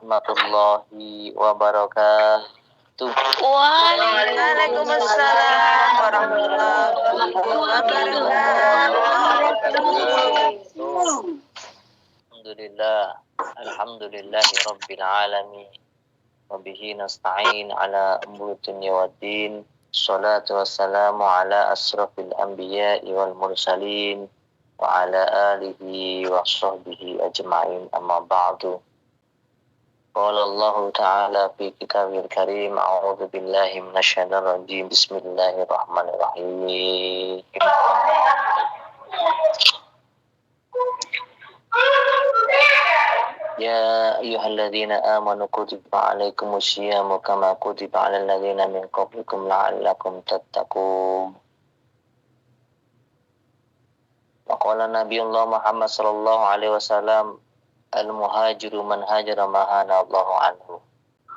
warahmatullahi wabarakatuh. Waalaikumsalam warahmatullahi wabarakatuh. Alhamdulillahi rabbil alamin. Wabihi nasta'in ala umuri dunya waddin. Salatu wassalamu ala asrafil anbiya'i wal mursalin wa ala alihi wa sahbihi ajma'in, amma ba'du. Qala Allah ta'ala fi kitabil karim, a'udzu billahi minasyaitonir rajim. Bismillahirrahmanirrahim. Ya ayyuhalladzina amanu kutiba alaikumus syiyamu kama kutiba alal ladzina min qablikum la'allakum tattaqun. Wa qala Nabiullah Muhammad sallallahu alaihi wasallam, al-muhajiru man hajara ma hana Allahu anhu.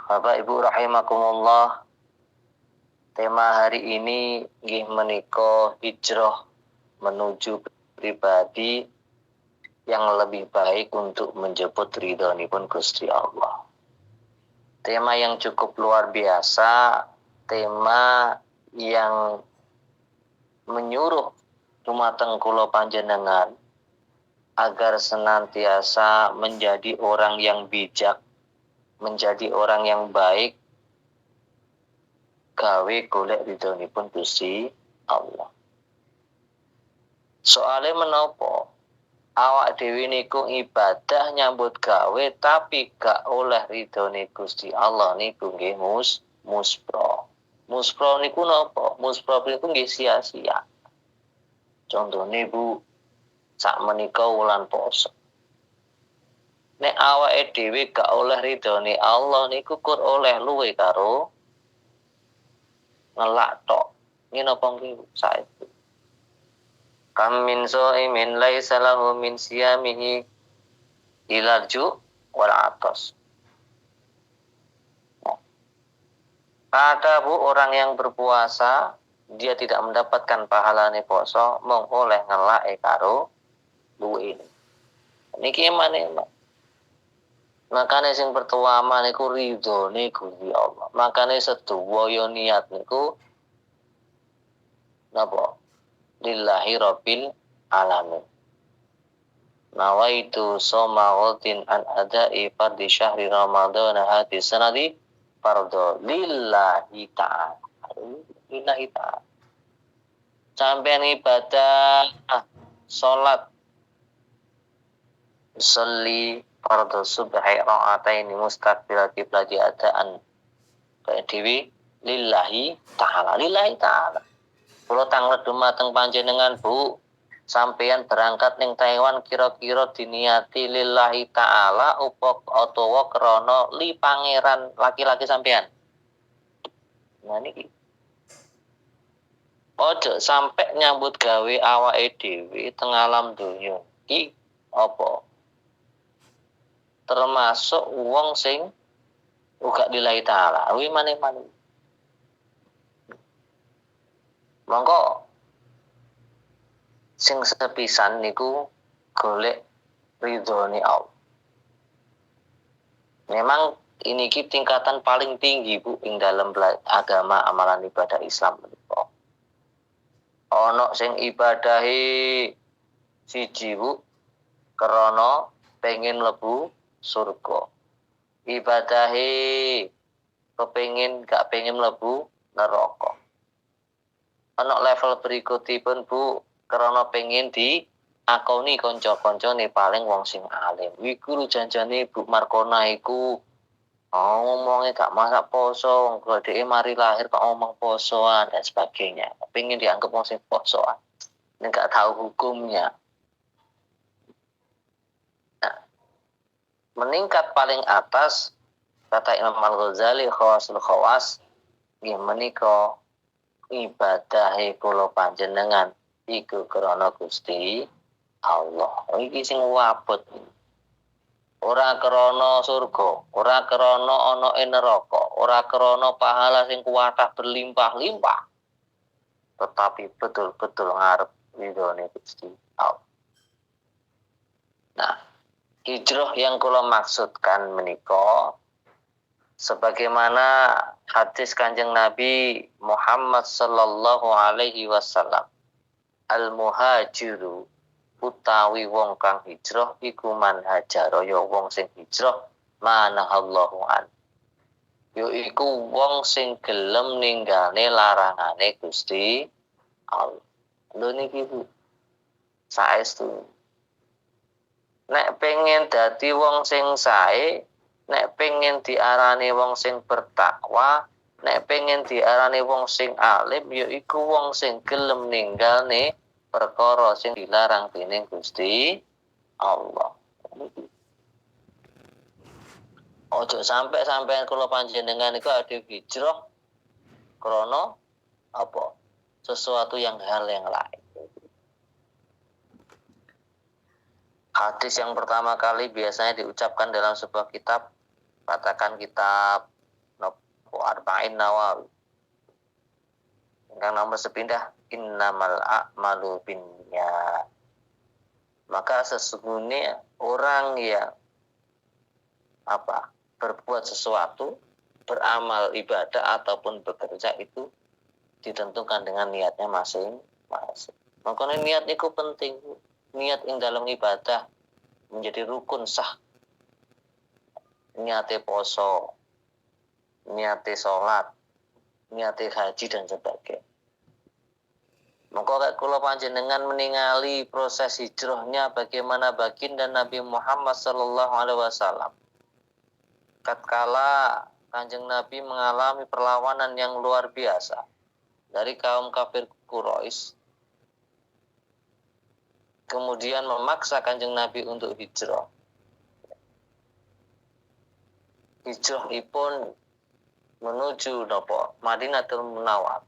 Bapak Ibu rahimakumullah, tema hari ini nggih menika hijrah menuju pribadi yang lebih baik untuk menjemput ridhonipun Gusti Allah. Tema yang cukup luar biasa, tema yang menyuruh dumateng kula panjenengan agar senantiasa menjadi orang yang bijak, menjadi orang yang baik, gawe golek ridhonipun Gusti Allah. Soale menapa awak dhewe niku ibadah nyambut gawe tapi gak oleh ridhone Gusti Allah niku nggih muspro. Muspro niku napa? Muspro niku nggih sia-sia. Contone Bu, sak menika wulan poso. Nek awake dhewe gak oleh ridhone Allah niku kur oleh luwe karo ngelak tok. Ngene napa nggih saiki? Kam min sha'imin laisa lahu min siyamihi ilal ju' wal atas. Ada Bu orang yang berpuasa, dia tidak mendapatkan pahalane poso, mung oleh ngelake karo luwe. Niki emane. Makane sing pertama niku ridhone Gusti Allah. Makane sedoyo yo niat niku napa? Lillahi rabbil alamin. Nawaitu soma ghadin an adai fardhi syahri ramadhan hadi sanadi fardhu lillahi ta'ala. Lillahi ta'ala. Sampeyan ibadah salat sholli fardhu subhi ra'ataini mustaqbil qiblati adaan dewi lillahi ta'ala. Lillahi ta'ala. Kula tanglet dumateng panjenengan Bu, sampeyan berangkat ning Taiwan kira-kira diniati lillahi ta'ala utawa krana li pangeran laki-laki sampeyan. Nah niki. Ojo sampe nyambut gawe awake dhewe teng alam donya. Iki apa? Termasuk wong sing uga lillahi ta'ala. Kuwi maneh-maneh. Monggo sing sepisan niku golek ridhone Allah. Memang ini tingkatan paling tinggi Bu ing dalam agama amalan ibadah Islam menika. Ana sing ibadahi siji Bu krana pengin mlebu surga. Ibadahi kepengin gak pengin mlebu neraka. Ana level berikutipun Bu karena pengin diakoni kanca-kancane paling wong sing alim. Iku janjane Bu Markona iku ngomongnya gak masak poso, dheke mari lahir kok ngomong posoan dan sebagainya. Pengin dianggap wong sing posoan. Nek gak tahu hukumnya. Nah, meningkat paling atas kata Imam Al-Ghazali khawasul khawas nggih menika ibadahe kula panjenengan iku krana Gusti Allah. Iki sing wabot. Ora krana surga, ora krana ana ing neraka, ora krana pahala sing kuwatah berlimpah-limpah. Tetapi betul-betul ngarep ridhone Gusti Allah. Nah, Hijrah yang kula maksudkan menika sebagaimana hadis Kanjeng Nabi Muhammad sallallahu alaihi wasallam, al muhajiru utawi wong kang hijrah iku man hajara ya wong sing hijrah manahallahu an, yaiku wong sing gelem ninggale larangane Gusti Allah. Lho niki Bu, saestu nek pengen dadi wong sing sae, nek pengen diarani wong sing bertakwa, nek pengen diarani wong sing alim, yaiku wong sing gelem ninggalne perkara sing dilarang dening Gusti Allah. Ojo sampai sampean kula panjenengan iku ade hijrah krana apa? Sesuatu yang hal yang lain. Hadis yang pertama kali biasanya diucapkan dalam sebuah kitab, katakan kitab Arba'in Nawawi. Yang nomor sepindah, innamal a'malu binniyat. Maka sesungguhnya orang yang berbuat sesuatu, beramal ibadah ataupun bekerja itu ditentukan dengan niatnya masing-masing. Makanya niat itu penting. Niat yang dalam ibadah menjadi rukun sah. Niate poso, niate sholat, niate haji dan sebagainya. Maka kula panjenengan meningali proses hijrahnya bagaimana baginda Nabi Muhammad sallallahu alaihi wasallam. Tatkala Kanjeng Nabi mengalami perlawanan yang luar biasa dari kaum kafir Quraisy, kemudian memaksa Kanjeng Nabi untuk hijrah. Hijrahipun menuju Madinatul Munawwarah.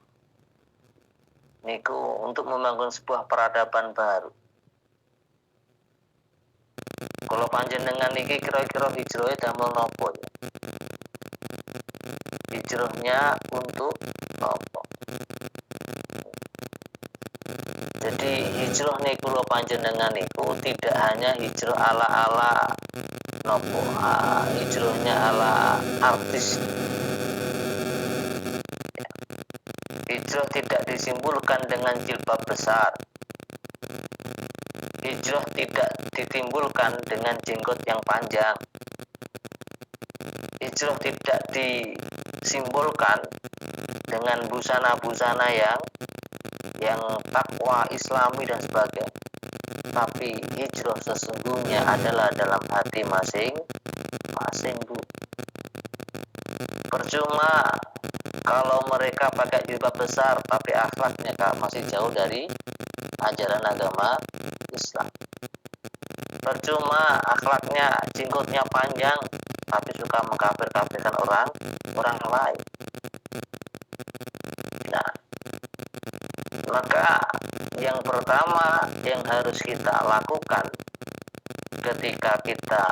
Niku untuk membangun sebuah peradaban baru. Kalau panjenengan niki kira-kira hijrahnya damel napa ya? Hijrahnya untuk apa? Jadi hijrah niku kula panjenengan niku tidak hanya hijrah ala-ala nopo, hijrahnya ala artis. Hijrah tidak disimpulkan dengan jilbab besar. Hijrah tidak ditimbulkan dengan jenggot yang panjang. Hijrah tidak disimbolkan dengan busana-busana yang takwa islami dan sebagainya. Tapi hijrah sesungguhnya adalah dalam hati masing-masing, Bu. Percuma kalau mereka pakai jilbab besar tapi akhlaknya masih jauh dari ajaran agama Islam. Percuma akhlaknya, jenggotnya panjang tapi suka mengkafir-kafirkan orang lain. Nah, maka yang pertama yang harus kita lakukan ketika kita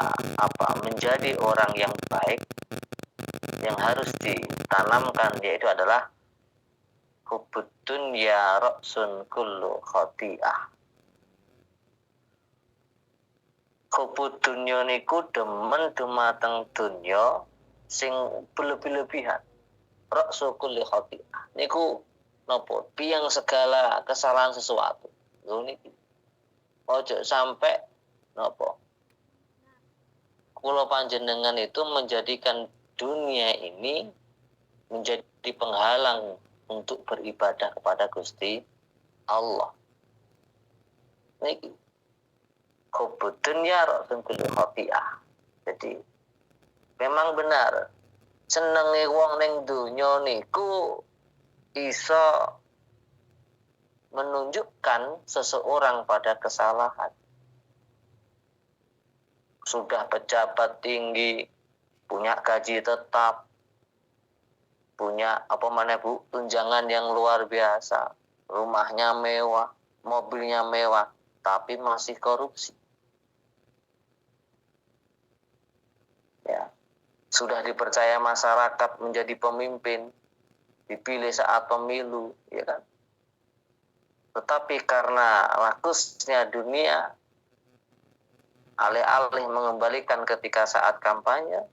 menjadi orang yang baik, yang harus ditanamkan yaitu adalah hubbud dunya ra'sun kullu khati'ah. Hubbud dunya niku demen dumateng dunya sing berlebih-lebihan. Ra'su kulli khati'ah niku napa? Biang segala kesalahan sesuatu. Lho niki. Ojo sampai napa? Kula panjenengan itu menjadikan dunia ini menjadi penghalang untuk beribadah kepada Gusti Allah. Niki hubbud dunya ra'sun kulli khati'ah. Jadi memang benar senenge wong ning donya niku iso menunjukkan seseorang pada kesalahan. Sudah pejabat tinggi, punya gaji tetap, punya tunjangan yang luar biasa, rumahnya mewah, mobilnya mewah, tapi masih korupsi. Ya, sudah dipercaya masyarakat menjadi pemimpin, dipilih saat pemilu, ya kan? Tetapi karena rakusnya dunia, alih-alih mengembalikan ketika saat kampanye,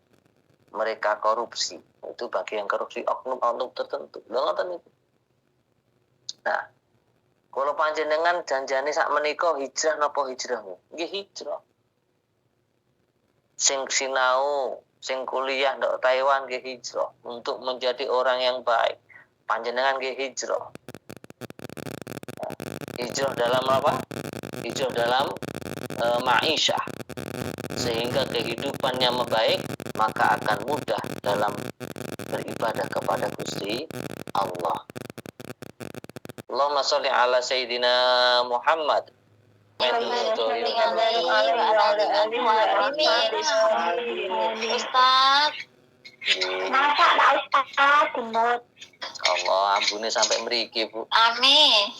mereka korupsi. Itu bagi yang korupsi oknum-oknum tertentu. Lho ngoten niku. Nah, kalau panjenengan janjane sak menika hijrah napa hijrah? Nggih hijrah. Sing sinau, sing kuliah ndok Taiwan nggih hijrah untuk menjadi orang yang baik. Panjenengan nggih hijrah. Hijrah dalam apa? Hijrah dalam ma'isyah. Sehingga kehidupannya membaik, maka akan mudah dalam beribadah kepada Gusti Allah. Allahumma sholli ala Sayyidina Muhammad. Ustaz. Masa ada Ustaz gendut. Allah ampune sampai mriki, Bu. Amin.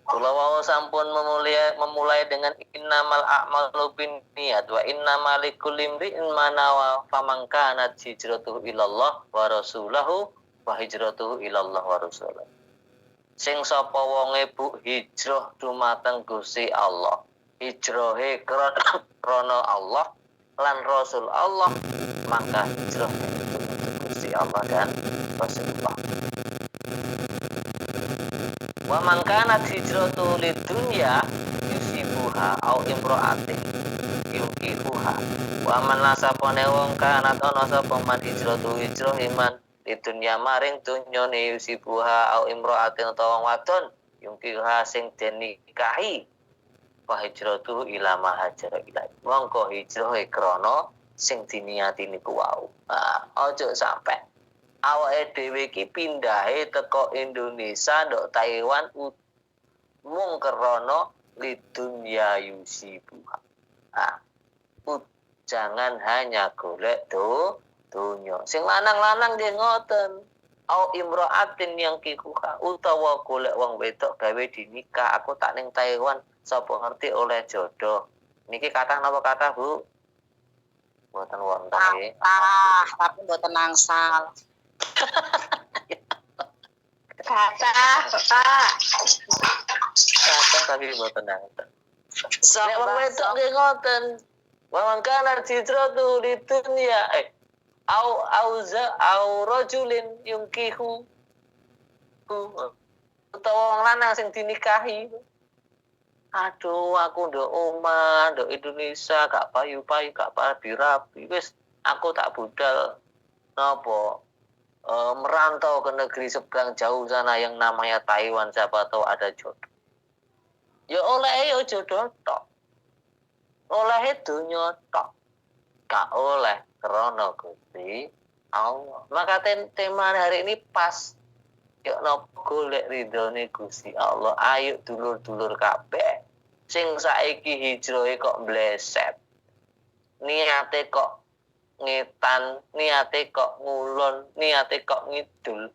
Kula wau sampun memulai dengan innamal a'malu binniyat wa innamal likulli imri'in ma nawa faman kanat hijratuhu ilallah wa rasulahu wa hijratuhu ilallah wa rasulahu. Sing sapa wonge Bu hijrah dumateng Gusti Allah, hijrahe krana Allah lan Rasul Allah, maka hijrahnya itu untuk Gusti Allah dan Rasulullah. Wa man kanat hijratu lidunya yusibuha au imra'atin yukifuha. Wa man nasapone wong kanat ana sapa man hijratu hijrah iman lidunya maring dunya ne yusibuha au imra'atin utawa wong wadon yukifuha sing den nikahi. Wa hijratu ila ma hajara ilai. Mongko hijrahe krana sing diniati niku wau. Aja sampe awake dhewe iki pindahe teko Indonesia ndok Taiwan mung krana lidunya yusibuha. Jangan hanya golek dunya. Sing lanang-lanang nggih ngoten. Au imra'atin yang kikuha utawa golek wong wedok gawe dinikah. Aku tak ning Taiwan, sapa ngerti oleh jodoh. Niki kathah napa kathah, Bu? Mboten wonten nggih. Tapi mboten nangsal. Kathah, Pak. Kathah tapi mboten nangten. Nek wong wedok nggih ngoten. Wa kana hijratu lidunya au rajulin yungkihu utawa wong lanang sing dinikahi. Aduh, aku ndok omah, ndok Indonesia gak payu-payu, gak rapi-rapi. Wis aku tak budal napa? Merantau ke negeri seberang jauh sana yang namanya Taiwan, siapa tahu ada jodoh. Ya oleh ya jodoh tok. Oleh dunya tok. Gak oleh krana Gusti Allah. Maka tema hari ini pas. Yuk nopo golek ridhone Gusti Allah. Ayo dulur-dulur kabeh sing saiki hijrahe kok mbleset. Niate kok ngetan, niate kok ngulon, niate kok ngidul.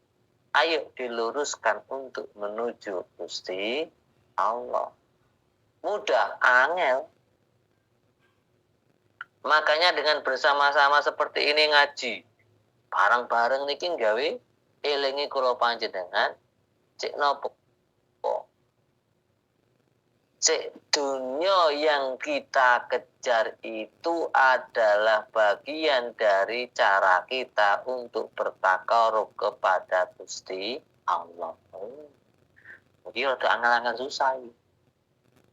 Ayo diluruskan untuk menuju Gusti Allah. Mudah, angel. Makanya dengan bersama-sama seperti ini ngaji, bareng-bareng niki gawe elingi kula panjenengan cek nopo. Cek dunia yang kita kejar itu adalah bagian dari cara kita untuk bertakarub kepada Gusti Allah. Jadi rada angan-angan susah.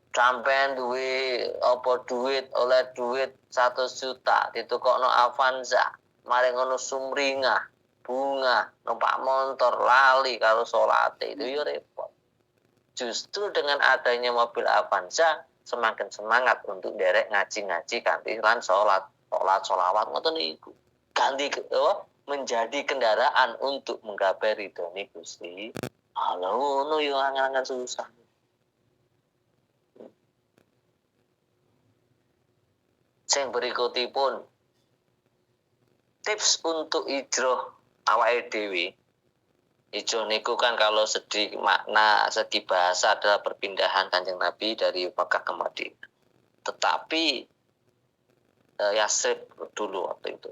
Sampean duwe apa duit oleh duit 100 juta ditukokno Avanza, mari ngono sumringah, bunga, numpak motor lali karo salate itu ya repot. Justru dengan adanya mobil Avanza semakin semangat untuk derek ngaji-ngaji kanthi lan sholawat ngoten niku. Ganti menjadi kendaraan untuk menggapai ridhone Gusti Allah. Ngono yo angan-angan susah. Sing berikutipun tips untuk hijrah awake dhewe. Hijrah niku kan kalau segi makna, segi bahasa adalah perpindahan Kanjeng Nabi dari Makkah ke Madinah. Tetapi Yasrib dulu waktu itu.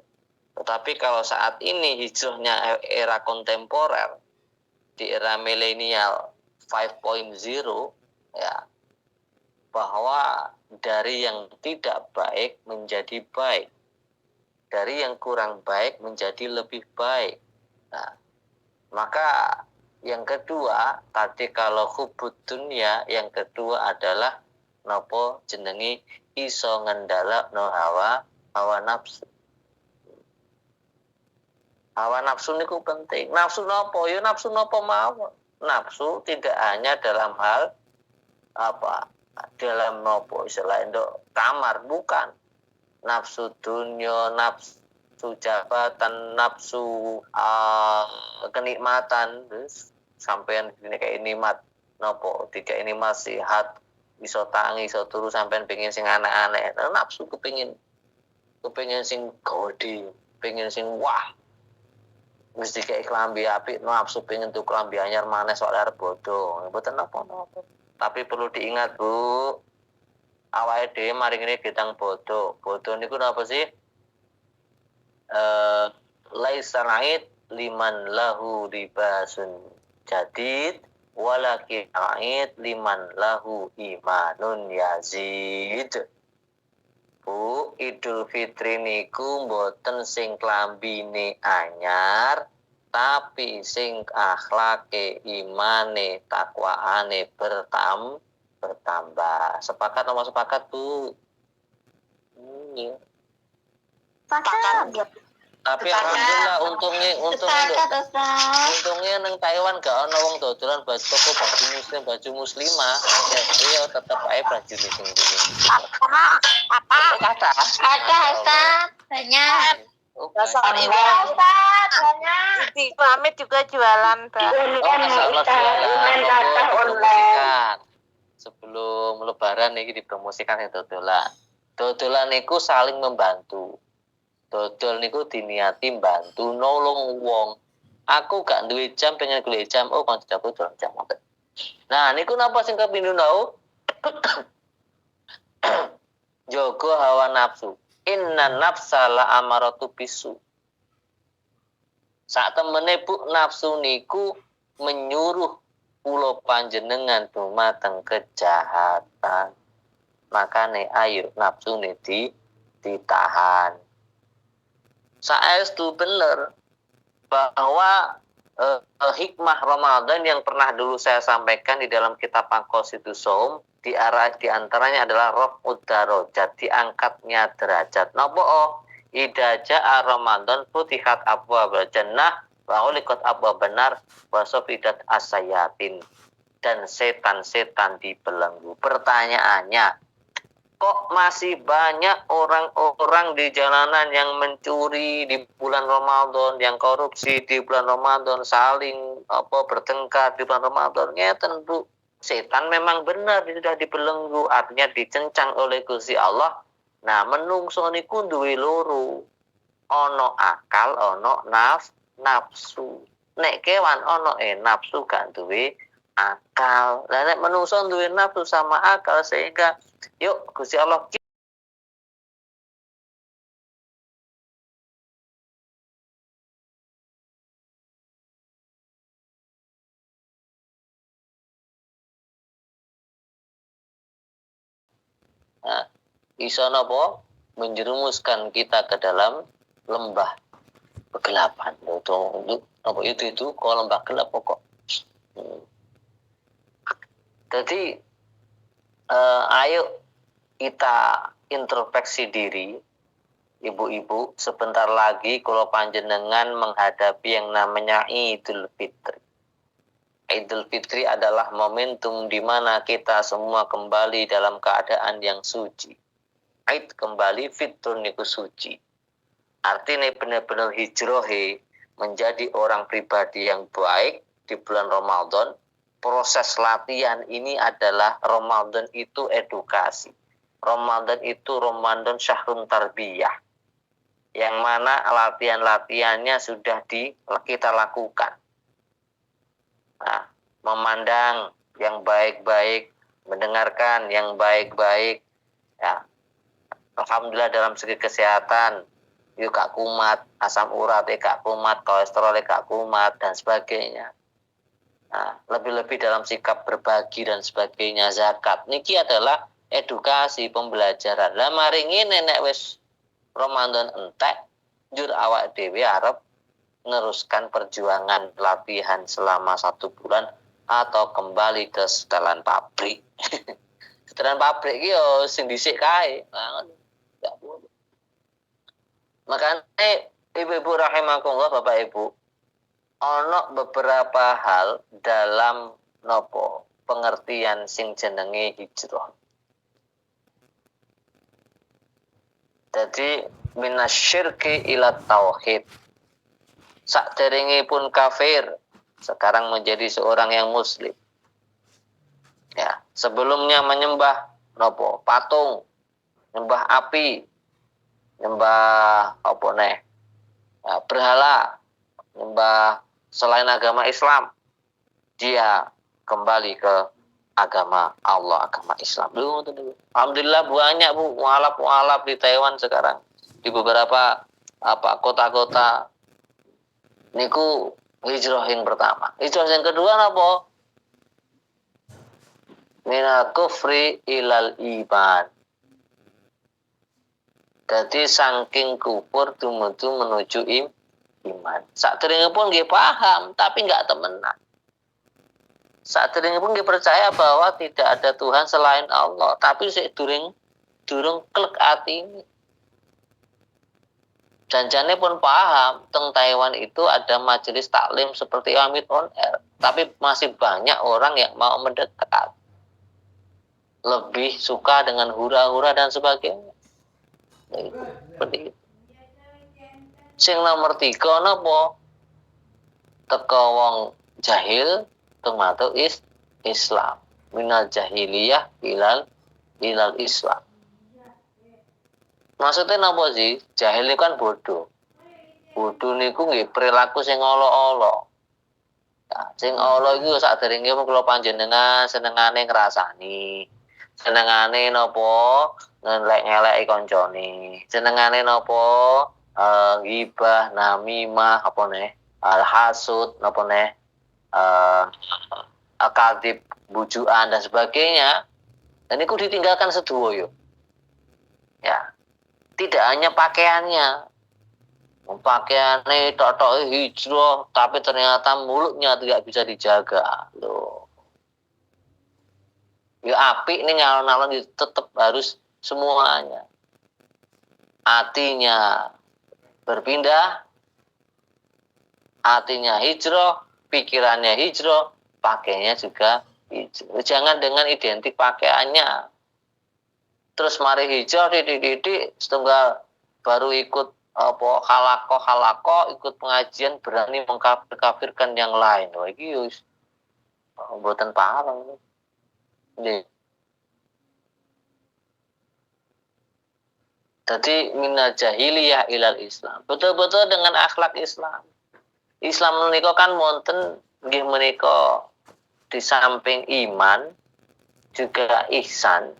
Tetapi kalau saat ini hijrahnya era kontemporer di era milenial 5.0 ya, bahwa dari yang tidak baik menjadi baik, dari yang kurang baik menjadi lebih baik. Nah, maka yang kedua tadi kalau hubud dunya, yang kedua adalah nopo jenengi iso ngendhalekno hawa nafsu. Hawa nafsu niku penting. Nafsu nopo? Ya nafsu nopo mawon. Nafsu tidak hanya dalam hal apa? Dalam nopo istilah Indo kamar, bukan. Nafsu dunya, nafsu jabatan, nafsu kenikmatan, terus sampean ini kayak nikmat nopo? Tiga ini masih iso tangi, iso turu sampean pengen sing aneh-aneh. Nafsu kepengin sing gede, pengen sing wah. Mesti kayak kelambi apik, nafsu pengen tuh kelambi anyar maneh soal arep bodoh. Mboten napa-napa. Tapi perlu diingat, Bu. Awake dhewe mari ngene gedang bodoh. Bodoh niku napa sih? Laisa naid liman lahu libasun jadid walakin naid liman lahu imanun yazid. Bu, Idul Fitri niku mboten sing klambine anyar, tapi sing akhlake, imane, takwaane bertambah. Sepakat sama sepakat, Bu? Iya. Sepakat. Tapi Sepakat. alhamdulillah untungnya nang Taiwan gak ono wong dodolan baju toko baju muslim, baju muslimah. Iya tetep ae baju muslim. Apa? Kata. Ada Ustaz. Banyak. Dasar Ada Iwan. Ustaz. Banyak. Di Pamit juga jualan, Mbak. Dipromosikan. Sebelum lebaran ini dipromosikan itu dodolan. Dodolan niku saling membantu. Dodol niku diniati bantu nolong wong. Aku gak duwe jam pengen golek jam. Oh kancaku dolan jam. Nah niku napa sing kepindho tau? Jogo hawa nafsu. Inna nafsa la amaratu bisu. Sak temene Bu nafsu niku menyuruh kula panjenengan dumateng kejahatan. Makane ayo nafsu ditahan. Saestu bener bahwa hikmah Ramadan yang pernah dulu saya sampaikan di dalam kitab Aqsitus Shaum di antaranya adalah raf'ud darajat, diangkatnya derajat. Napa idza jaa Ramadan futihat abwaabul jannah wa ghuliqat abwaabun nar wa sufidat asayatin, dan setan-setan dibelenggu. Pertanyaannya, kok masih banyak orang-orang di jalanan yang mencuri di bulan Ramadan, yang korupsi di bulan Ramadan, saling bertengkar di bulan Ramadan? Ngeten, Bu. Setan memang benar sudah dibelenggu, artinya dicencang oleh Gusti Allah. Nah, menungso niku duwe loro. Ono akal, ono nafsu. Nek kewan ono nafsu gak duwe akal. Lah nek menungso duwe nafsu sama akal, sehingga yuk Gusti Allah iso napa menjerumuskan kita ke dalam lembah kegelapan. Itu kok lembah gelap kok. Jadi ayo kita introspeksi diri, ibu-ibu. Sebentar lagi kalau panjenengan menghadapi yang namanya Idul Fitri. Idul Fitri adalah momentum di mana kita semua kembali dalam keadaan yang suci. Id kembali, fitrun niku suci. Artinya benar-benar hijrah menjadi orang pribadi yang baik di bulan Ramadan. Proses latihan ini adalah Ramadan itu edukasi. Ramadan itu Ramadan syahrun tarbiyah. Yang mana latihan-latihannya sudah kita lakukan. Nah, memandang yang baik-baik, mendengarkan yang baik-baik. Ya. Alhamdulillah dalam segi kesehatan, yuk gak kumat, asam urat gak kumat, kolesterol gak kumat, dan sebagainya. Nah, lebih-lebih dalam sikap berbagi dan sebagainya, zakat. Niki adalah edukasi pembelajaran. Lah maringi nek wis Ramadan entek njur awak dhewe arep meneruskan perjuangan latihan selama 1 bulan atau kembali ke setelan pabrik. Setelan pabrik iki yo sing dhisik kae. Enggak boleh. Makanya ibu-ibu rahimakumullah, Bapak Ibu, ono beberapa hal dalam nopo pengertian sing jenenge hijrah. Jadi minasyirki ila tauhid. Sakderengipun kafir, sekarang menjadi seorang yang muslim. Ya, sebelumnya menyembah nopo patung, nyembah api, nyembah apa nih? Ya, berhala, nyembah selain agama Islam. Dia kembali ke agama Allah, agama Islam. Alhamdulillah banyak Bu mualaf-mualaf di Taiwan sekarang. Di beberapa kota-kota niku hijrah yang pertama. Hijrah yang kedua napa? Minal kufri ilal iman. Jadi saking kufur tumuju menuju iman. Sakderengipun nggih paham tapi enggak temenan. Sakderengipun nggih percaya bahwa tidak ada Tuhan selain Allah, tapi sik durung klek atine. Janjane pun paham, teng Taiwan itu ada majelis taklim seperti Amit on Air, tapi masih banyak orang yang mau mendekat. Lebih suka dengan hura-hura dan sebagainya. Seperti itu. Sing nomor 3 napa? Teko wong jahil termasuk Islam. Minal jahiliyah ilal Islam. Maksudnya napa sih? Jahil itu kan bodoh. Bodoh niku nggih perilaku sing olo-olo. Ya, sing olo iku sakderenge kula panjenengan senengane ngrasani. Senengane napa? Ngelek-ngeleki kancane. Senengane napa? Ghibah, namimah, apa nih? Al-hasud, apa nih? Akadib, bujukan dan sebagainya. Dan itu ditinggalkan sedoyo. Ya. Tidak hanya pakaiannya. Pakaiannya tok-tok hijrah, tapi ternyata mulutnya tidak bisa dijaga. Loh. Ya apik nih nyalon-nyalon itu tetap harus semuanya. Hatinya berpindah, hatinya hijrah, pikirannya hijrah, pakainya juga hijrah. Jangan dengan identik pakaiannya. Terus mari hijau didik setunggal baru ikut halako ikut pengajian berani mengkafirkan yang lain. Wah iki wis mboten paham. Nggih. Jadi minal jahiliyah ilal Islam. Betul-betul dengan akhlak Islam. Islam menika kan wonten nggih menika di samping iman juga ihsan.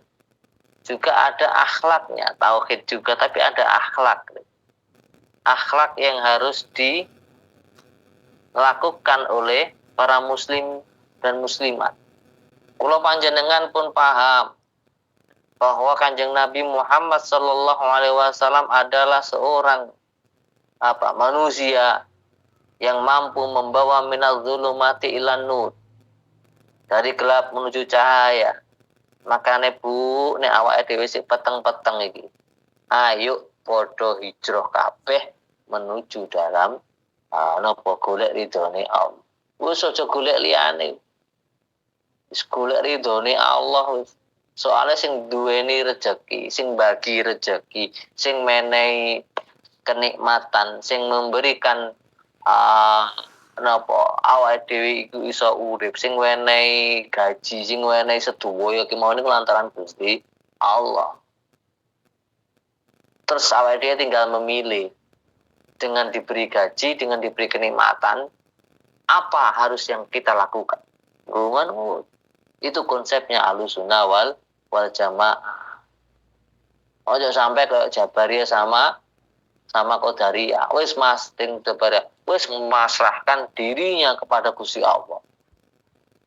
Juga ada akhlaknya, tauhid juga, tapi ada akhlak. Akhlak yang harus dilakukan oleh para muslim dan muslimat. Kula panjenengan pun paham bahwa Kanjeng Nabi Muhammad sallallahu alaihi wasallam adalah seorang manusia yang mampu membawa minal zulumati ilan nur. Dari gelap menuju cahaya. Makanya Bu, nek awake dhewe sik peteng-peteng iki. Ayo padha hijrah kabeh menuju dalam napa golek ridhone Allah. Wis aja golek liyane. Wis golek ridhone Allah wis. Soale sing duweni rejeki, sing bagi rejeki, sing menehi kenikmatan, sing memberikan awake dhewe iku iso urip, sing wenehi gaji, sing wenehi sedaya ki mau niku lantaran Gusti Allah. Terus awake dhewe tinggal memilih dengan diberi gaji, dengan diberi kenikmatan, apa harus yang kita lakukan. Ngono itu konsepnya Ahlussunnah wal Jamaah. Ojo sampai ke Jabariyah sama Qadariyah. Wis masting Jabariyah, wis memasrahkan dirinya kepada Gusti Allah.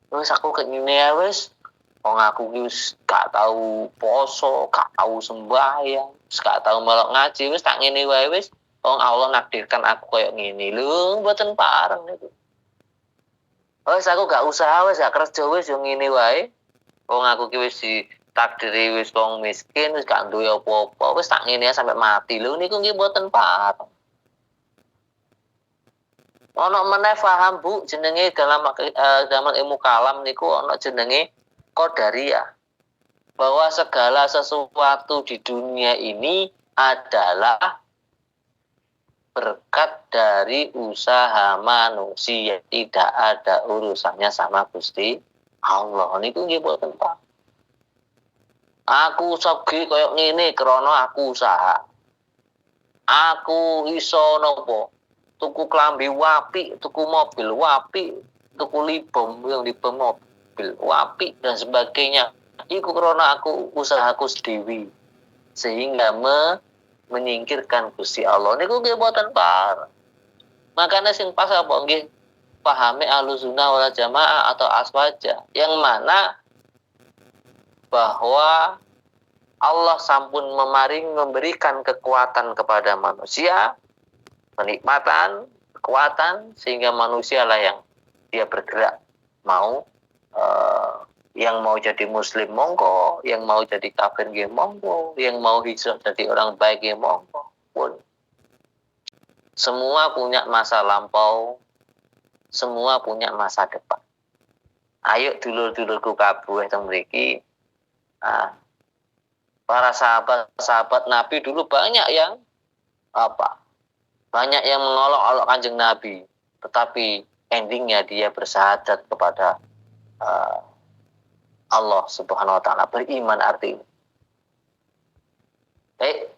Wis aku kene wis Wong aku ki wis gak tau poso, gak tau sembahyang, gak tau melok ngaji, wis tak ngene wae wis. Wong Allah nakdirkan aku koyo ngene. Lho, mboten pareng niku. Wis aku gak usaha, wis gak kerja, wis yo ngene wae. Wong aku ki wis ditakdiri wis wong miskin, wis gak duwe apa-apa, wis tak ngene sampai mati. Lho niku nggih mboten pareng. Ono meneh paham Bu jenenge dalam ilmu kalam niku ono jenenge qadariyah. Bahwa segala sesuatu di dunia ini adalah berkat dari usaha manusia, tidak ada urusannya sama Gusti Allah. Niku nggih boten Pak. Aku sugih koyo ngene krana aku usaha. Aku iso nopo? Tuku klambi wapi, tuku mobil wapi, tuku libom mobil wapi dan sebagainya. Iku karena aku usahaku sendiri sehingga menyingkirkan Gusti Allah. Niku nggih boten par. Makanya sing pas apa nggih pahami Ahlussunnah wal Jamaah atau aswaja yang mana bahwa Allah sampun memberikan kekuatan kepada manusia, kenikmatan, kekuatan sehingga manusia lah yang dia bergerak mau yang mau jadi muslim monggo, yang mau jadi kafir nggih monggo, yang mau hijrah jadi orang baik nggih monggo. Pun semua punya masa lampau, semua punya masa depan. Ayo dulur-dulurku kabeh teng mriki. Para sahabat Nabi dulu banyak yang banyak yang mengolok-olok Kanjeng Nabi, tetapi endingnya dia bersahadat kepada Allah Subhanahu wa taala, beriman artinya.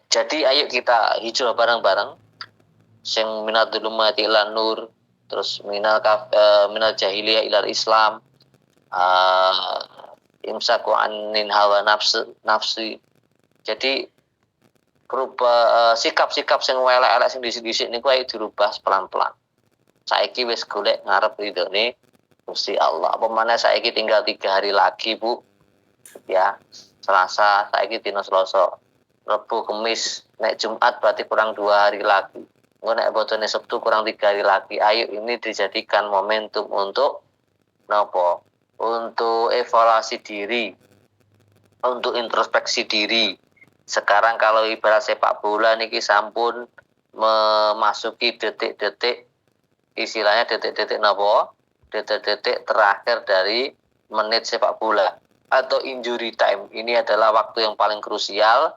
Jadi ayo kita hijrah bareng-bareng. Sing minad dzulumati ilan nur, terus minal jahiliyah ilal Islam, imsaku anin hawa nafsi. Jadi sikap-sikap sing elek-elek sing dhisik-dhisik niku ayo dirubah pelan-pelan. Saiki wis golek ngarep ridhone Gusti Allah. Apa maneh saiki tinggal 3 hari lagi, Bu. Ya, Selasa, saiki dina Selasa. Rebo, Kamis, nek Jumat berarti kurang 2 hari lagi. Engko nek botone Sabtu kurang 3 hari lagi. Ayo ini dijadikan momentum untuk napa? Untuk evaluasi diri, untuk introspeksi diri. Sekarang kalau ibarat sepak bola niki sampun memasuki detik-detik, istilahnya detik-detik napa? Detik-detik terakhir dari menit sepak bola atau injury time. Ini adalah waktu yang paling krusial.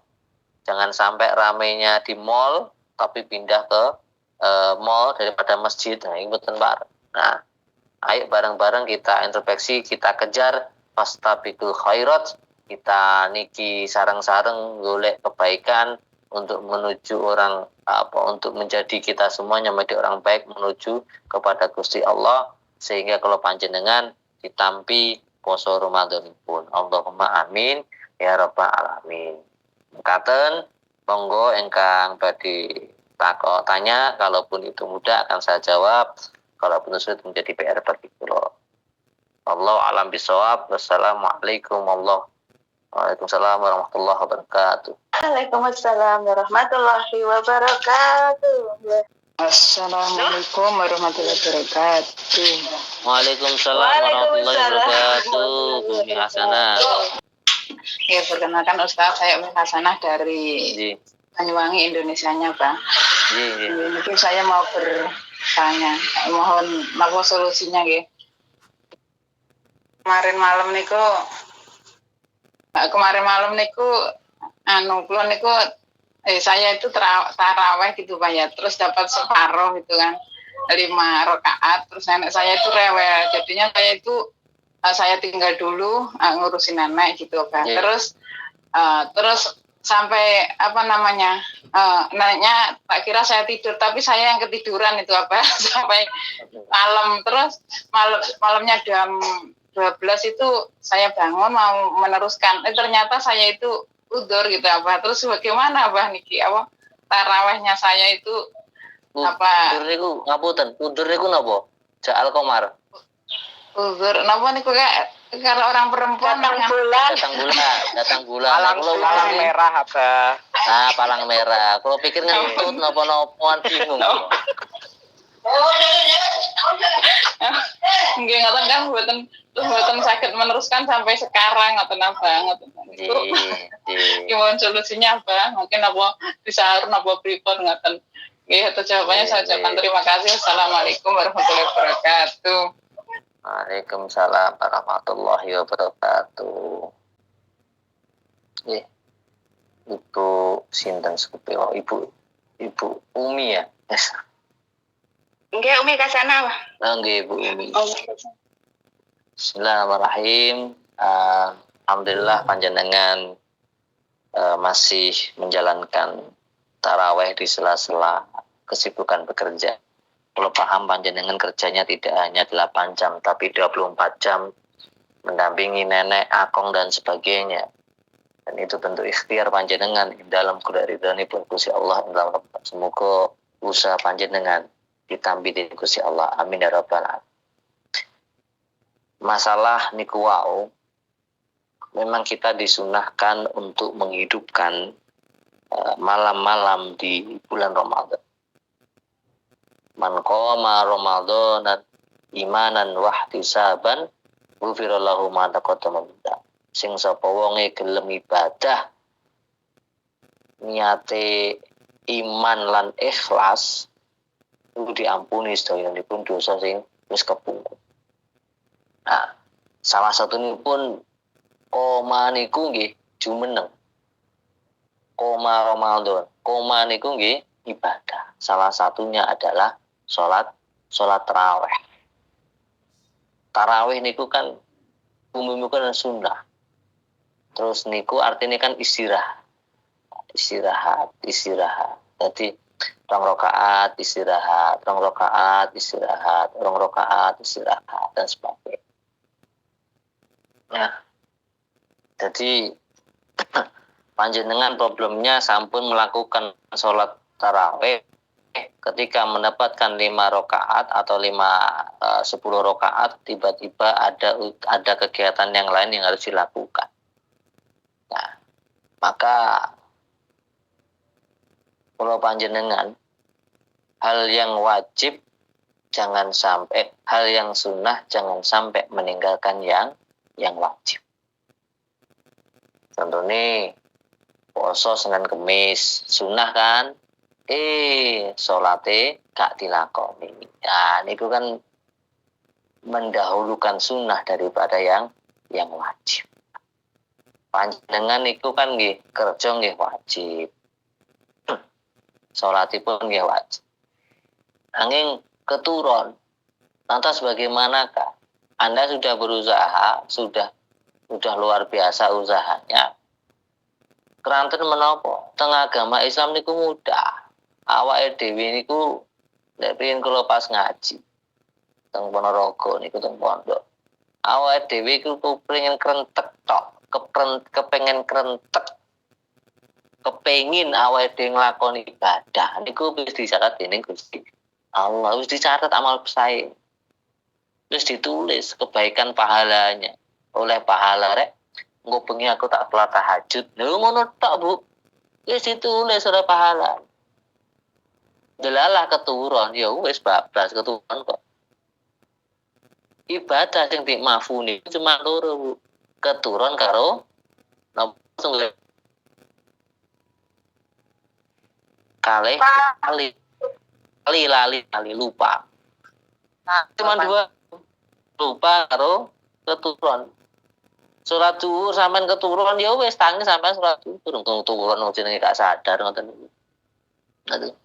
Jangan sampai ramainya di mall tapi pindah ke mall daripada masjid. Nah, ini betul Pak. Nah, ayo bareng-bareng kita introspeksi, kita kejar fastabiqul khairat. Kita niki sareng-sareng golek kebaikan untuk menuju untuk menjadi kita semuanya menjadi orang baik menuju kepada Gusti Allah, sehingga kalau panjenengan ditampi poso Ramadan pun. Allahumma amin ya rabbal alamin. Mekaten monggo engkang badhe tanya, kalaupun itu mudah akan saya jawab, kalaupun sulit menjadi PR bagi kula. Wallahu a'lam bishawab. Wassalamualaikum Waalaikumsalam warahmatullahi wabarakatuh. Waalaikumsalam warahmatullahi wabarakatuh. Assalamualaikum warahmatullahi wabarakatuh. Waalaikumsalam warahmatullahi wabarakatuh. Bumi Hasanah. Ya, perkenalkan Ustaz, saya Umi Hasanah dari Banyuwangi, Indonesianya, Pak. Mungkin saya mau bertanya, mohon solusinya, nggih. Kemarin malam niku kula niku saya itu taraweh gitu Pak ya, terus dapat separuh gitu kan, 5 rakaat, terus nenek saya itu rewel, jadinya saya tinggal dulu ngurusin nenek gitu kan. Terus sampai neneknya tak kira saya tidur, tapi saya yang ketiduran itu sampai malam. Terus malamnya jam 12 itu saya bangun mau meneruskan, ternyata saya itu udur gitu terus bagaimana niki tarawehnya saya itu udur niku ngapunten, udur niku napa? Ja'al Qamar. Udur napa niku Kalau orang perempuan Datang bulan. datang bulan. Palang Kalau palang merah apa? Nah, palang merah. Kalau pikir ngentut napa-napaan bingung. Nggih ngoten kan mboten saged meneruskan sampai sekarang ngoten apa ngoten. Gimana solusinya apa? Mungkin apa disaur napa pripun ngoten. Nggih, itu jawabannya saya ucapkan terima kasih. Assalamualaikum warahmatullahi wabarakatuh. Waalaikumsalam warahmatullahi wabarakatuh. Ibu sinten sepupu Ibu Umi ya. Nggih, Umi ka sana. Nggih Ibu Umi. Bismillahirrahmanirrahim. Alhamdulillah panjenengan masih menjalankan taraweh di sela-sela kesibukan bekerja. Kalau paham panjenengan kerjanya tidak hanya 8 jam tapi 24 jam mendampingi nenek, akong dan sebagainya. Dan itu bentuk ikhtiar panjenengan dalam kudaridani pun Gusti Allah. Semoga usaha panjenengan ditampi di Gusti Allah. Amin ya rabbal alamin. Masalah niku wau, memang kita disunahkan untuk menghidupkan malam-malam di bulan Ramadan. Man qama Ramadan imanan wahtisaban ghufira lahu ma taqaddama min dzambi. Sing sapa wonge gelem ibadah niate iman lan ikhlas itu diampuni sedayanipun dosa sing wis kepungkur. Nah, salah satunipun koma niku nggih jumeneng. Koma Ramadan. Koma niku nggih ibadah. Salah satunya adalah salat tarawih. Tarawih niku kan umumipun sunnah. Terus niku artinya kan istirahat. Jadi 2 rakaat istirahat, 2 rakaat istirahat, 2 rakaat istirahat dan sebagainya. Nah, jadi panjenengan problemnya sampun melakukan sholat tarawih ketika mendapatkan 5 rakaat atau 10 rakaat tiba-tiba ada kegiatan yang lain yang harus dilakukan. Nah, maka kalau panjenengan hal yang wajib jangan sampai, hal yang sunnah jangan sampai meninggalkan yang wajib. Contohnya poso Senin Kemis sunnah kan, salate gak dilakoni. Nah, niku kan mendahulukan sunnah daripada yang wajib. Panjenengan niku kan nggih kerja nggih wajib. Salatipun nggih wajib. Angin keturun. Lantas bagaimanakah? Anda sudah berusaha, sudah luar biasa usahanya. Keranten menapa? Teng agama Islam niku mudah. Awake dhewe niku nek pengin kula pas ngaji teng Ponorogo niku teng pondok. Awake dhewe iku kepengin krentek tok, kepengin krentek. Kepengin awake dhewe nglakoni ibadah niku wis dicatat dening Gusti Allah, wis dicatat amal sae. Wis ditulis kebaikan pahalanya. Oleh pahala rek engko bengi aku tak salat tahajud. Lha ngono tok, Bu. Wis ditulis oleh pahala. Delalah keturun ya wis bablas keturun kok. Ibadah sing dimafuni cuma loro, Bu. Keturun karo napa kali lupa. Nah, cuma 2 lupa karo keturun. Surat zuhur sampean keturun ya wis tangi sampean surat zuhur turun jenenge gak sadar ngoten niku. Aduh.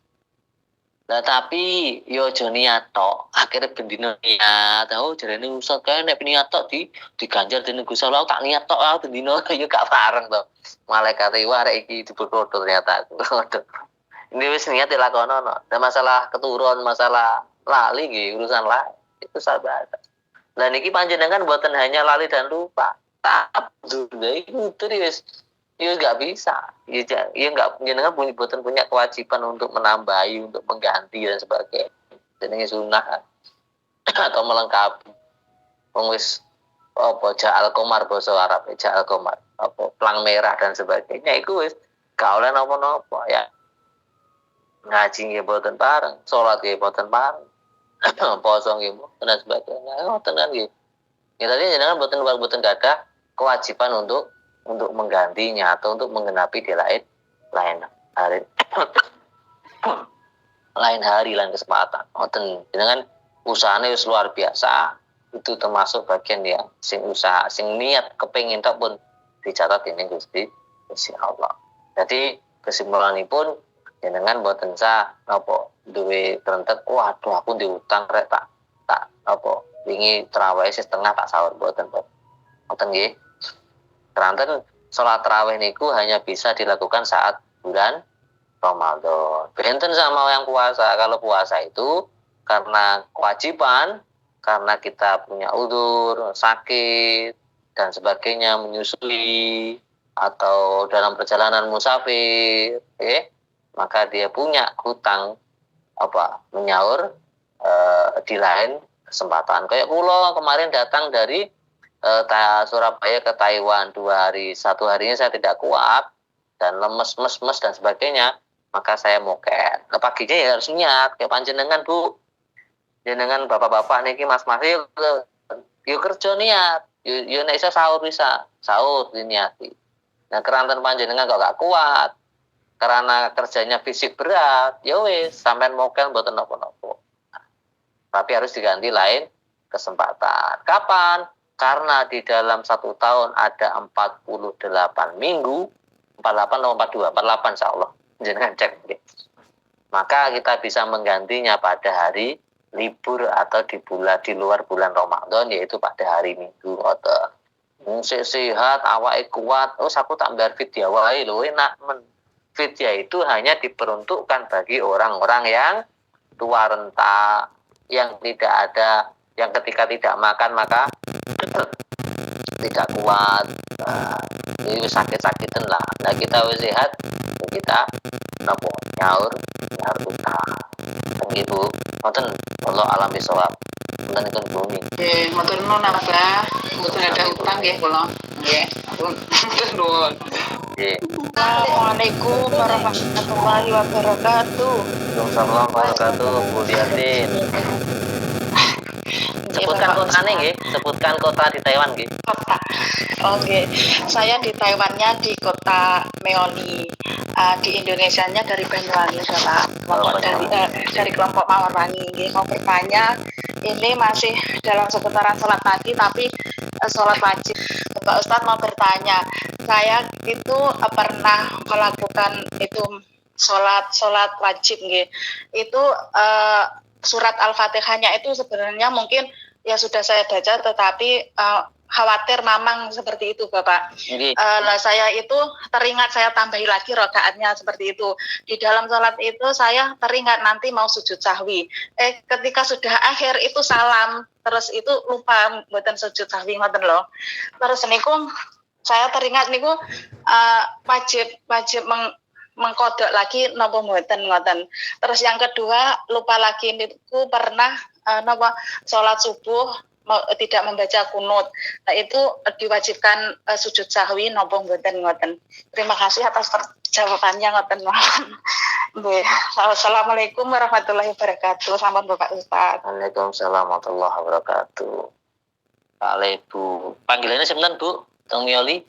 Lah tapi yo aja niat tok, akhire bendina niat. Oh jarene usah kae nek niat tok diganjar dening Gusti Allah tak niat tok bendina yo gak pareng to. Malaikat iki arek iki diberkodo ternyata aku. Ini wis niat dilakonono. Dan masalah keturun, masalah lali nggih urusan lain. Itu sabar. Lah niki panjenengan mboten hanya lali dan lupa. Tapi itu wis gak bisa. Ya enggak panjenengan mboten punya kewajiban untuk menambahi, untuk mengganti dan sebagainya. Jenenge sunah atau melengkapi. Wong wis apa ja'al qamar basa Arab, ja'al qamar, apa plang merah dan sebagainya iku wis gak oleh napa-napa ya. Ngaji nggih boten bareng, salat nggih boten bareng. Poso nggih boten dan sebagainya. Ngoten kan nggih. Ya tadi jenengan boten gadah kewajiban untuk menggantinya atau untuk menggenapi di lain hari. Lain hari, lain kesempatan. Ngoten jenengan usahane wis luar biasa. Itu termasuk bagian yang sing usaha, sing niat kepengin tok pun dicatat ini Gusti Allah. Jadi kesimpulanipun jenengan boten sah napa duwe rentet, waduh aku diutang rek tak apa wingi tarawih setengah tak sahur boten. Ngoten nggih. Keranten salat tarawih niku hanya bisa dilakukan saat bulan Ramadan. Benten sama yang puasa. Kalau puasa itu karena kewajiban, karena kita punya udzur, sakit dan sebagainya, menyusui atau dalam perjalanan musafir, maka dia punya hutang menyaur di lain kesempatan. Kayak kula kemarin datang dari Surabaya ke Taiwan 2 hari, 1 harinya saya tidak kuat dan lemes dan sebagainya, maka saya moket. Nah, paginya ya harus niat kayak panjenengan Bu, jenengan bapak-bapak niki mas-mas yuk kerja niat, yuk nek iso sahur bisa sahur diniati. Nah keranten panjenengan kok gak kuat karena kerjanya fisik berat, ya wis sampean mokel mboten napa-napa. Tapi harus diganti lain kesempatan. Kapan? Karena di dalam 1 tahun ada 48 minggu, 48 atau 42, 48 insyaallah. Jangan cek. Maka kita bisa menggantinya pada hari libur atau di luar bulan Ramadan, yaitu pada hari Minggu. Sehat, awake kuat, aku tak bayar fidyah wae lho, enak men. Fidyah itu hanya diperuntukkan bagi orang-orang yang tua renta, yang tidak ada, yang ketika tidak makan maka tidak kuat, ini sakit-sakitan lah. Nah kita sehat, kita nyaur utang. Ibu, ngoten Allah alam bisawab. Ngoten ikun bumi. Nggih, matur nuwun Abah. Mboten ada utang nggih kula. Nggih, matur nuwun. Nggih. Assalamualaikum warahmatullahi wabarakatuh. Waalaikumsalam warahmatullahi wabarakatuh. Bu Diatin. Sebutkan kotanya nggih, sebutkan kota di Taiwan nggih. Kota. Oke, saya di Taiwannya di kota Meoli. Di Indonesianya dari Banyuwangi, Bapak. Dari kelompok Mawarwangi. Mau bertanya, ini masih dalam seputaran sholat pagi, tapi sholat wajib. Bapak Ustadz mau bertanya, saya itu pernah melakukan itu sholat wajib, nggih. Itu surat Al-Fatihahnya itu sebenarnya mungkin ya sudah saya baca, tetapi khawatir mamang seperti itu Bapak. Saya itu teringat saya tambahi lagi rakaatnya seperti itu. Di dalam sholat itu saya teringat nanti mau sujud sahwi. Ketika sudah akhir itu salam, terus itu lupa mboten sujud sahwi ngoten loh. Terus niku saya teringat niku wajib mengkodok lagi napa mboten ngoten. Terus yang kedua lupa lagi niku pernah sholat subuh tidak membaca kunut. Nah itu diwajibkan sujud sahwi napa mboten ngoten. Terima kasih atas jawabannya ngoten. Nggih. Assalamualaikum warahmatullahi wabarakatuh. Sampun Bapak Ustaz. Waalaikumsalam warahmatullahi wabarakatuh. Pak Lebu. Panggilannya sebentar Bu, Teng Mioli.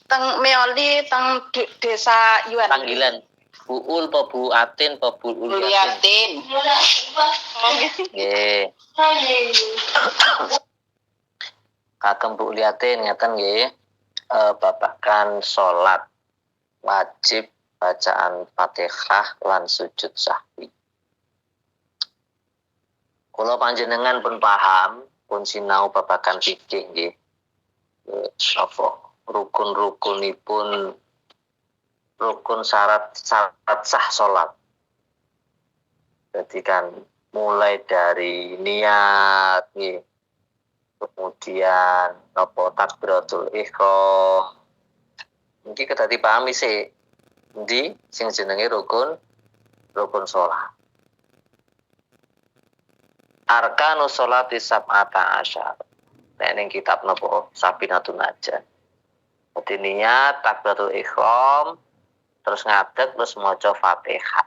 Teng Meoli teng desa Yuan. Panggilan Buul apa Bu Atin apa Bu Uliatin. Nggih. Kagem Bu Uliatin ngeten nggih. Babagan salat wajib bacaan Fatihah lan sujud sahwi. Kula panjenengan pun paham, pun sinau babagan fikih nggih. Rukun-rukunipun, rukun syarat sah salat. Jadi kan mulai dari niat nggih. Kemudian takbiratul ihram. Iki kedah dipahami sih. Endi sing jenenge rukun salat. Arkanus sholati sab'ata asyar. Nek ning kitab napa Sabinatun Najah. Dadi niat takbiratul ihram terus ngadeg terus maca Fatihah.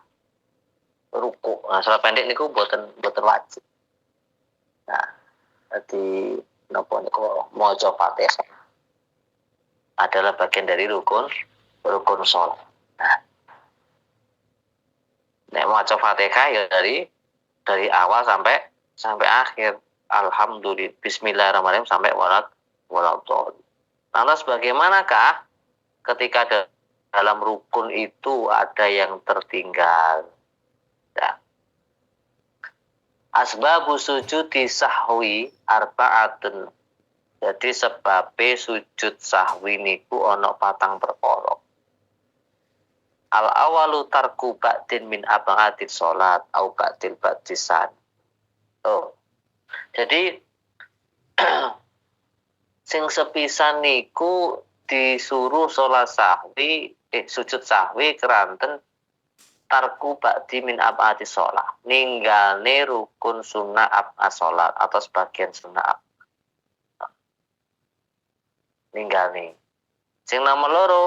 Ruku. Nah, salat pendek niku boten wajib. Nah, dadi napa niku maca Fatihah adalah bagian dari rukun salat. Nah, nek maca Fatihah ya dari awal sampai akhir. Alhamdulillah, bismillahirrahmanirrahim sampai waladhdallin. Lantas bagaimanakah ketika dalam rukun itu ada yang tertinggal? Ya. Asbabu sujudi sahwi arba'atun. Jadi sebabnya sujud sahwi niku ana 4 perkara. Al awalu tarku ba'din min ab'adis salat au ba'dil ba'disan. Oh. Jadi sing sepisan niku disuruh sholat sahwi sujud sahwi keranten tarku ba'di min ab'adis sholat, ninggalne rukun sunnah ab'ad sholat atau sebagian sunnah ninggalne. Sing nomor loro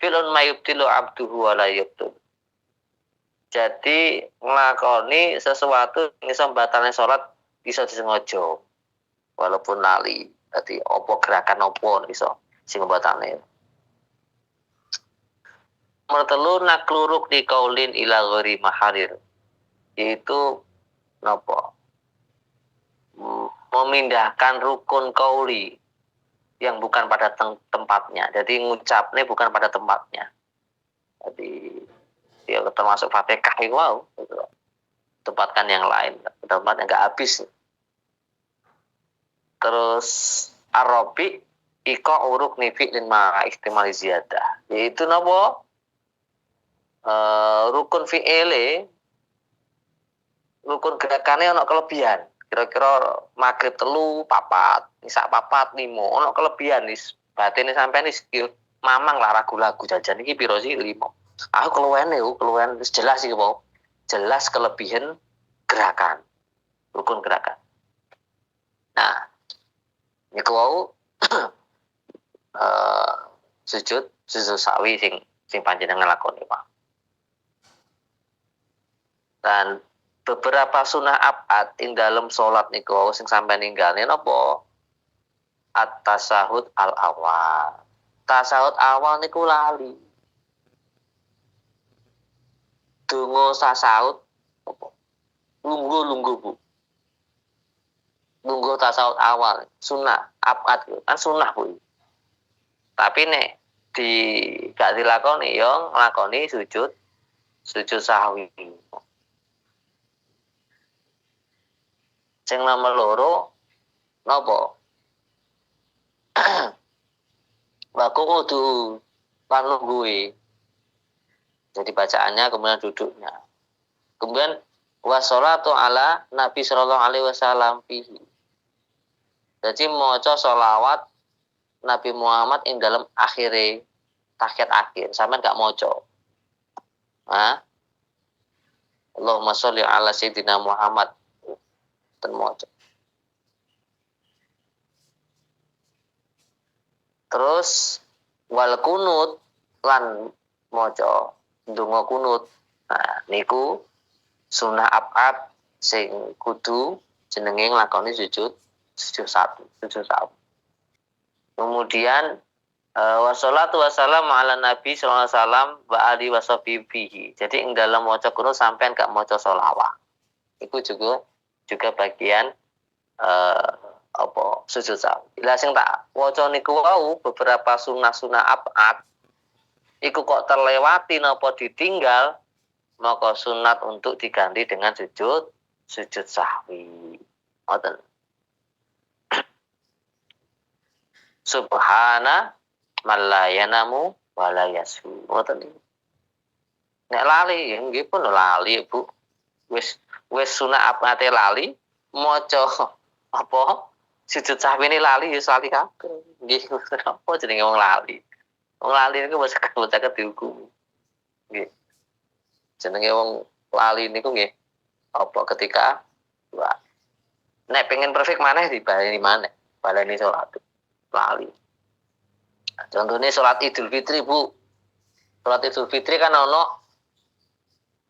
filun mayubtilu abduhu wa la yubtul. Jadi nglakoni sesuatu sing iso batalne salat iso disengaja walaupun lali. Dadi opo gerakan opo iso sing batalne. Nomor 3 nakluruk di kaulin ila ghairi maharir. Yaitu napa? Memindahkan rukun kauli yang bukan pada tempatnya. Jadi ngucapnya bukan pada tempatnya. Jadi ya termasuk Fatihah itu wow, gitu. Tempatkan yang lain, tempat yang enggak habis. Terus Arabi iko uruk nifi lin ma ihtimal ziyadah. Yaitu napa? Rukun fi'ile, rukun gerakannya ana kelebihan. Kira-kira maghrib 3, 4, isak 4, 5, ana kelebihan wis. Batine sampean wis mamang lah ragu-ragu jajan iki piro sih 5. Aku keluwen wis jelas iki po. Jelas kelebihan gerakan. Rukun gerakan. Nah, niku wau sujud sawi sing panjenengan lakoni, Pak. Dan beberapa sunnah ab'ad ing dalam salat niku wau sing sampeyan ninggalne napa? At-tasahud al-awal. Tasahud awal niku lali. Donga tasahud apa? Lungguh Bu. Lungguh tasawuf awal, sunnah, abad kan sunnah Bu. Tapi nek gak dilakoni yo nglakoni sujud sahwi. Sing nomor 2 napa? Waku kudu lan lungguhe. Jadi bacaannya kemudian duduknya. Kemudian wassalatu ala Nabi sallallahu alaihi wasallam fihi. Jadi maca sholawat Nabi Muhammad ing dalam akhire tahiyat akhir. Sampeyan gak maca. Hah? Allahumma sholli ala sayyidina Muhammad. Ten maca. Terus wal kunut lan maca ndonga kunut. Nah, niku sunnah ab'ad sing kudu jenenge nglakoni sujud satu. Kemudian wassalatu wassalamu ala Nabi sallallahu alaihi wasallam wa alihi washabihi. Jadi ing dalam maca kunut sampean gak maca sholawat. Iku juga bagian sujud sawi. Lah sing tak waca niku wau beberapa sunah ab'ad iku kok terlewati napa ditinggal, maka sunat untuk diganti dengan sujud sahwi. Ngoten. Subhana man la yanamu wa la yasu. Ngoten iki. Nek lali nggih pun lali Bu. Wis sunah abate lali, maca sujud sahwi ini lali ya lali kabeh. Nggih apa jenenge wong lali. Wong lali niku wis saged dihukum. Nggih. Jenenge wong lali niku nggih ketika nek pengen perfect maneh dibaleni maneh, baleni salat lali. Contohnya salat Idul Fitri, Bu. Salat Idul Fitri kan ono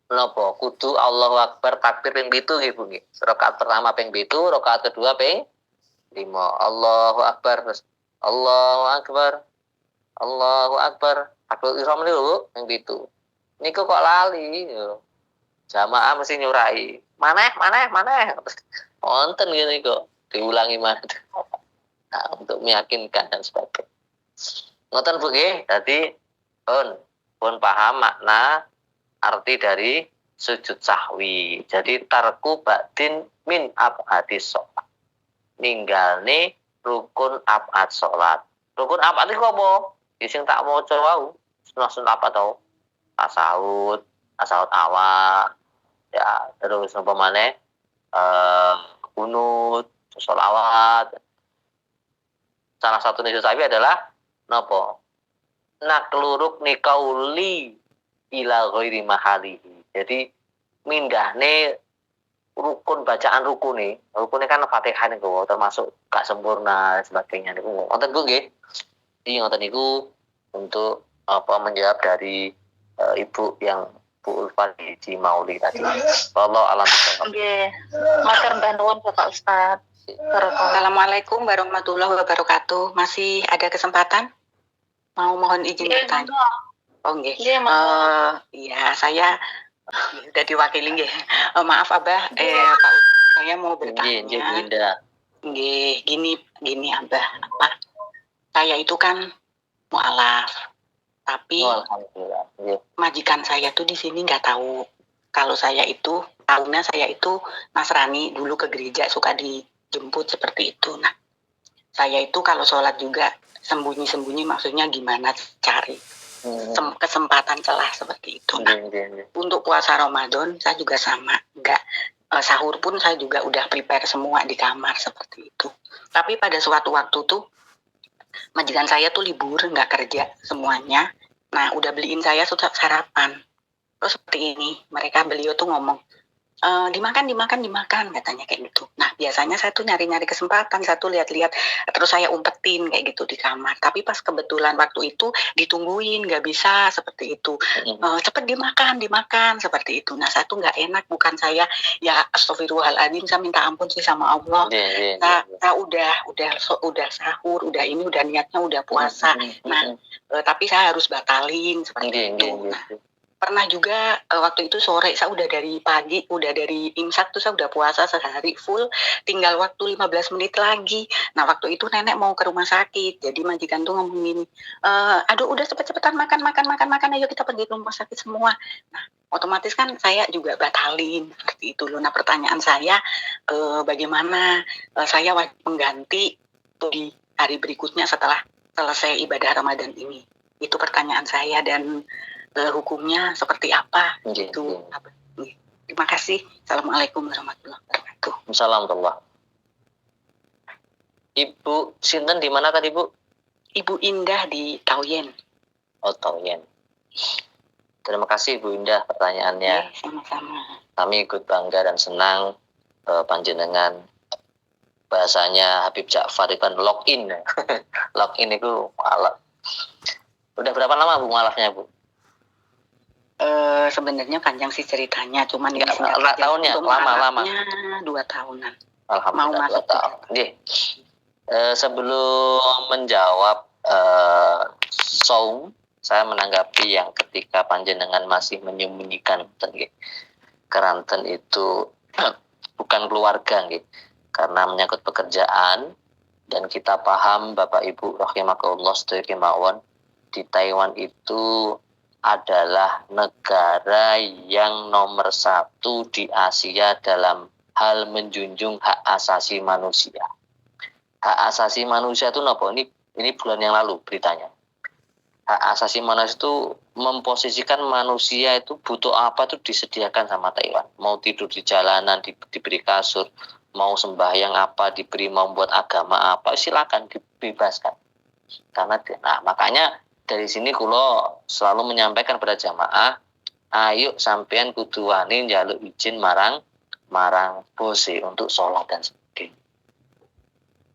napa? Kudu Allahu Akbar takbir ping 7 nggih, Bu nggih. Rakaat pertama ping 7, rakaat kedua ping 5. Allahu Akbar. Terus Allahu Akbar. Allahu Akbar. Takbir ihram niku ping 7. Niku kok lali yo. Jamaah mesti nyurai. Maneh. Wonten ngene kok diulangi maneh. Nah, untuk meyakinkan dan sebagainya. Ngoten Bu nggih. Dadi pun paham makna arti dari sujud sahwi. Jadi tarku ba'din min ab'adis sholat. Ninggalne rukun ab'ad sholat. Rukun ab'ad itu apa? Sing tak maca wau. Sunah apa tau? Tasawuf awal. Ya, terus apa maneh? Kunut, sholawat. Salah satu sujud sahwi adalah napa? Nakluruk nikauli ila ghairi mahalihi. Jadi mindahne rukun bacaan rukune kan Fatihah niku termasuk gak sempurna dan sebagainya niku. Wonten Bu nggih. Iki ngoten niku untuk menjawab dari Ibu yang Bu Ulfa di Mauli tadi. Wallahu alam. Nggih. Matur nuwun Bapak Ustaz. Assalamualaikum warahmatullahi wabarakatuh. Masih ada kesempatan? Mau mohon izin bertanya. Oh nggih. Iya, saya udah diwakili nggih. Maaf Abah, Pak, saya mau bertanya. Nggih, gini Abah, saya itu kan mualaf. Tapi majikan saya tuh di sini nggak tahu kalau saya itu tahunya saya itu Nasrani, dulu ke gereja suka dijemput seperti itu. Nah, saya itu kalau sholat juga sembunyi-sembunyi, maksudnya gimana cari kesempatan celah seperti itu. Nah, untuk puasa Ramadan saya juga sama, enggak sahur pun saya juga udah prepare semua di kamar seperti itu. Tapi pada suatu waktu tuh majikan saya tuh libur, nggak kerja semuanya. Nah, udah beliin saya sarapan. Terus seperti ini, beliau tuh ngomong, dimakan katanya kayak gitu. Nah, biasanya saya tuh nyari-nyari kesempatan, saya tuh lihat-lihat, terus saya umpetin kayak gitu di kamar. Tapi pas kebetulan waktu itu ditungguin, nggak bisa seperti itu. Cepet dimakan seperti itu. Nah, saya tuh nggak enak, bukan saya ya astagfirullahaladzim, saya minta ampun sih sama Allah. Saya udah sahur, udah ini, udah niatnya udah puasa. Nah, tapi saya harus batalin seperti itu. Nah, pernah juga waktu itu sore saya udah dari pagi, udah dari imsak tuh saya udah puasa sehari full, tinggal waktu 15 menit lagi. Nah, waktu itu nenek mau ke rumah sakit, jadi majikan tuh ngomong gini, aduh udah cepet-cepetan makan, ayo kita pergi ke rumah sakit semua. Nah, otomatis kan saya juga batalin seperti itu loh. Nah, pertanyaan saya, bagaimana saya wajib mengganti di hari berikutnya setelah selesai ibadah Ramadan ini? Itu pertanyaan saya, dan hukumnya seperti apa gitu. Terima kasih. Assalamualaikum warahmatullahi wabarakatuh. Assalamualaikum. Ibu sinten di mana tadi, Bu? Ibu Indah di Tauyen. Oh, Tauyen. Terima kasih Bu Indah pertanyaannya. Sama-sama. Kami ikut bangga dan senang panjenengan bahasanya Habib Ja'far Ibn login. Login itu mualaf. Udah berapa lama Bu mualafnya, Bu? Sebenarnya panjang sih ceritanya, cuman ya, tahunnya lama 2 tahunan. Alhamdulillah, mau masuk 2 tahun. Sebelum menjawab saum, saya menanggapi yang ketika panjenengan masih menyembunyikan keranten itu bukan keluarga, karena menyangkut pekerjaan, dan kita paham Bapak Ibu rahimakumullah sedaya kemawon, di Taiwan itu adalah negara yang nomor 1 di Asia dalam hal menjunjung hak asasi manusia. Hak asasi manusia itu apa? Ini bulan yang lalu beritanya. Hak asasi manusia itu memposisikan manusia itu butuh apa itu disediakan sama Taiwan. Mau tidur di jalanan diberi kasur, mau sembahyang apa diberi, mau buat agama apa silakan dibebaskan. Karena makanya dari sini kulo selalu menyampaikan pada jamaah, ayo sampean kudu wani njaluk izin marang bose untuk sholat dan sebagainya.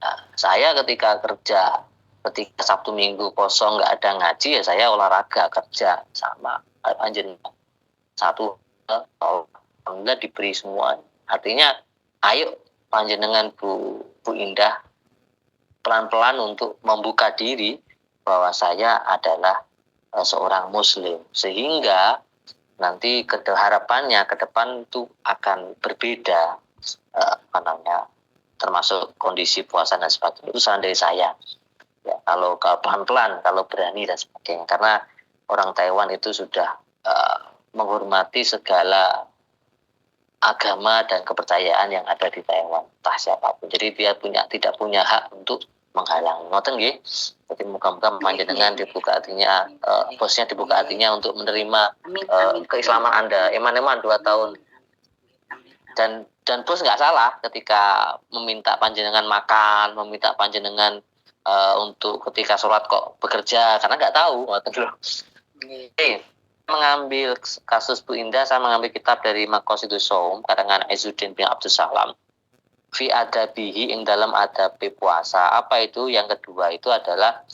Nah, saya ketika kerja, ketika Sabtu Minggu kosong nggak ada ngaji, ya saya olahraga kerja sama panjenengan. Satu alhamdulillah diberi semua. Artinya, ayo panjenengan Bu Indah pelan-pelan untuk membuka diri bahwa saya adalah seorang Muslim, sehingga nanti harapannya ke depan itu akan berbeda, termasuk kondisi puasa dan sebagainya. Itu saran dari saya. Ya, kalau pelan-pelan, kalau berani dan sebagainya, karena orang Taiwan itu sudah menghormati segala agama dan kepercayaan yang ada di Taiwan, entah siapapun. Jadi dia tidak punya hak untuk menghalangi. Ngoten nggih. Jadi mudah-mudahan panjenengan dibuka hatinya, bosnya dibuka hatinya untuk menerima keislaman Anda. Eman-eman 2 tahun. Dan bos nggak salah ketika meminta panjenengan makan, meminta panjenengan untuk ketika sholat kok bekerja, karena nggak tahu. Mengambil kasus Bu Indah, saya mengambil kitab dari Maqasidus Shaum karangan Izzuddin bin Abdus Salam fi adabihi, ing dalam adab puasa. Apa itu? Yang kedua itu adalah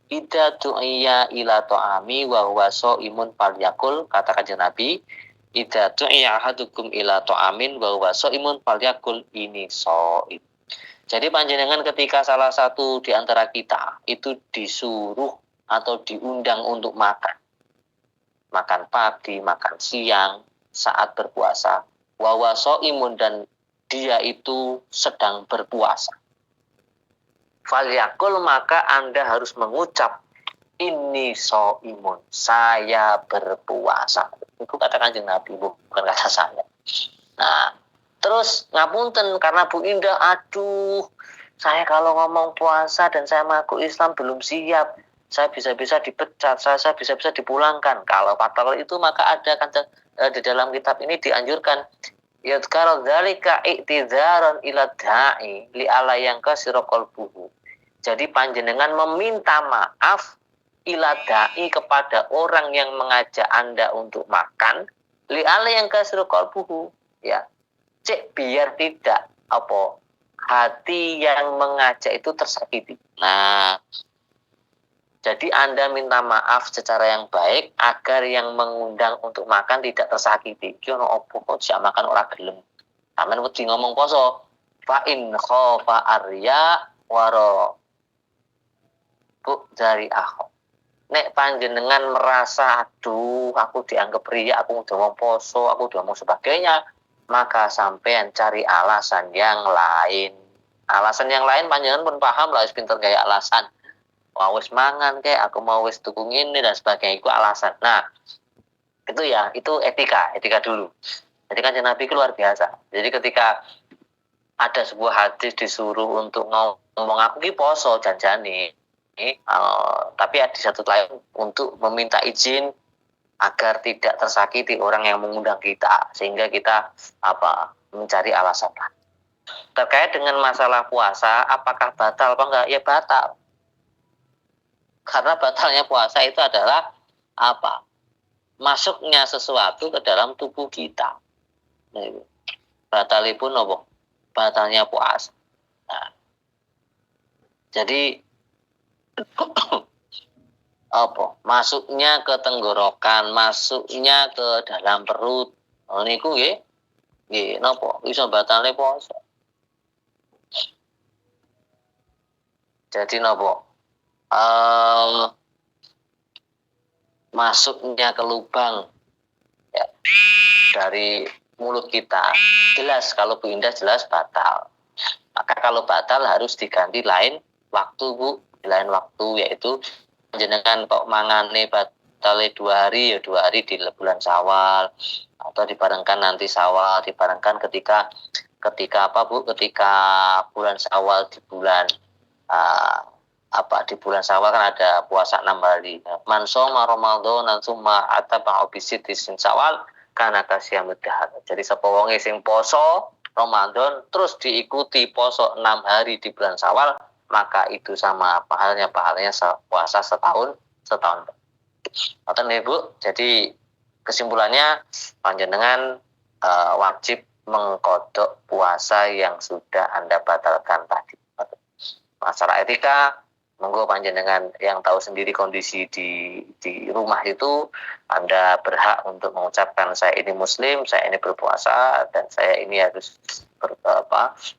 idza tu'iya ila ta'ami wa huwa shaimun falyakul, kata Kanjeng Nabi, idza tu'iya ahadukum ila ta'amin wa huwa shaimun falyakul ini shaim. Jadi panjenengan ketika salah satu di antara kita itu disuruh atau diundang untuk makan pagi, makan siang saat berpuasa, wa huwa shaimun, dan dia itu sedang berpuasa, falyakul, maka Anda harus mengucap ini shaimun, saya berpuasa. Itu kata Kanjeng Nabi, bukan kata saya. Nah, terus ngapunten karena Bu Indah, aduh, saya kalau ngomong puasa dan saya mengaku Islam belum siap, saya bisa-bisa dipecat, saya bisa-bisa dipulangkan. Kalau fatal itu maka ada kan di dalam kitab ini dianjurkan yadkar dzalika i'tidzaran ila da'i li ala yang kasira qalbuhu. Jadi panjenengan meminta maaf ila da'i, kepada orang yang mengajak Anda untuk makan, li ala yang kasira qalbuhu, ya. Cek biar tidak hati yang mengajak itu tersakiti. Nah, jadi Anda minta maaf secara yang baik agar yang mengundang untuk makan tidak tersakiti. Ki ono opo kok jak makan ora gelem. Sampeyan wedi ngomong poso. Fa in khafa arya waro. Bu dari aku. Nek panjenengan merasa aduh aku dianggap riya, aku udah ngomong poso, aku udah ngomong sebagainya, maka sampean cari alasan yang lain. Alasan yang lain panjenengan pun paham lah, wis pinter gaya alasan. Wah, wis mangan kayak aku mau wis tuku ini dan sebagainya, itu alasan. Nah, itu ya, itu etika dulu. Jadi kan Nabi itu luar biasa. Jadi ketika ada sebuah hadis disuruh untuk ngomong aku ki poso janjane, tapi di satu lain untuk meminta izin agar tidak tersakiti orang yang mengundang kita, sehingga kita mencari alasan. Terkait dengan masalah puasa, apakah batal apa enggak? Ya batal. Karena batalnya puasa itu adalah masuknya sesuatu ke dalam tubuh kita. Batalipun apa? Batalnya puasa. Nah, jadi masuknya ke tenggorokan, masuknya ke dalam perut. Niku nggih napa iso batalnya puasa. Jadi napa? Masuknya ke lubang ya, dari mulut kita, jelas kalau Bu Indah jelas batal. Maka kalau batal harus diganti lain waktu, Bu, lain waktu, yaitu jenengan kok mangane batale 2 hari ya 2 hari di bulan Syawal, atau dibarengkan nanti Syawal, dibarengkan ketika Bu, ketika bulan Syawal di bulan di bulan Syawal kan ada puasa 6 hari. Man shoma Ramadan summa atba'u bi sittin Syawal kana tasyamud dahar. Jadi sapa wonge sing poso Ramadan terus diikuti poso 6 hari di bulan Syawal, maka itu sama pahalanya puasa setahun. Ngoten nggih, Bu. Jadi kesimpulannya panjenengan wajib mengkodok puasa yang sudah Anda batalkan tadi. masalah etika, monggo panjenengan yang tahu sendiri kondisi di rumah itu, Anda berhak untuk mengucapkan saya ini muslim, saya ini berpuasa, dan saya ini harus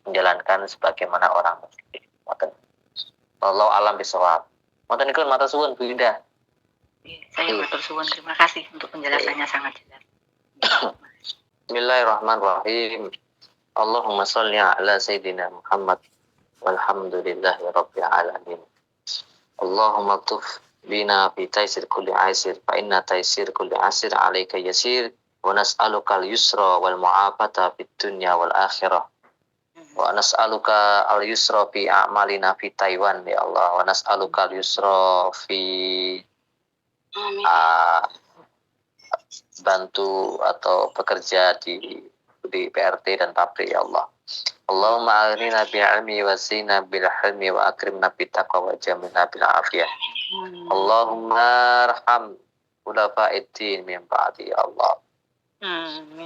menjalankan sebagaimana orang muslim. Wallahu alam bisawab. Ngoten niku matur suwun Bu Indah. Saya matur suwun, terima kasih untuk penjelasannya sangat jelas. Bismillahirrahmanirrahim. Allahumma sholli ala sayyidina Muhammad walhamdulillahi rabbil alamin. Allahumma tuf bina fi taisir kulli asir fa inna taisir kulli asir alayka yasir wa nas'aluka al-yusra wal mu'afata fid dunya wal akhirah. Wa nas'aluka al-yusra fi a'malina fi Taiwan ya Allah, wa nas'aluka al-yusra fi bantu atau bekerja di PRT dan pabrik ya Allah. Allahumma aghnina bil ilmi wa zina bil hilmi wa akrimna bit taqwa wa jamilna bil afiyah. Allahumma arham ulafa'id din min ba'di ya Allah.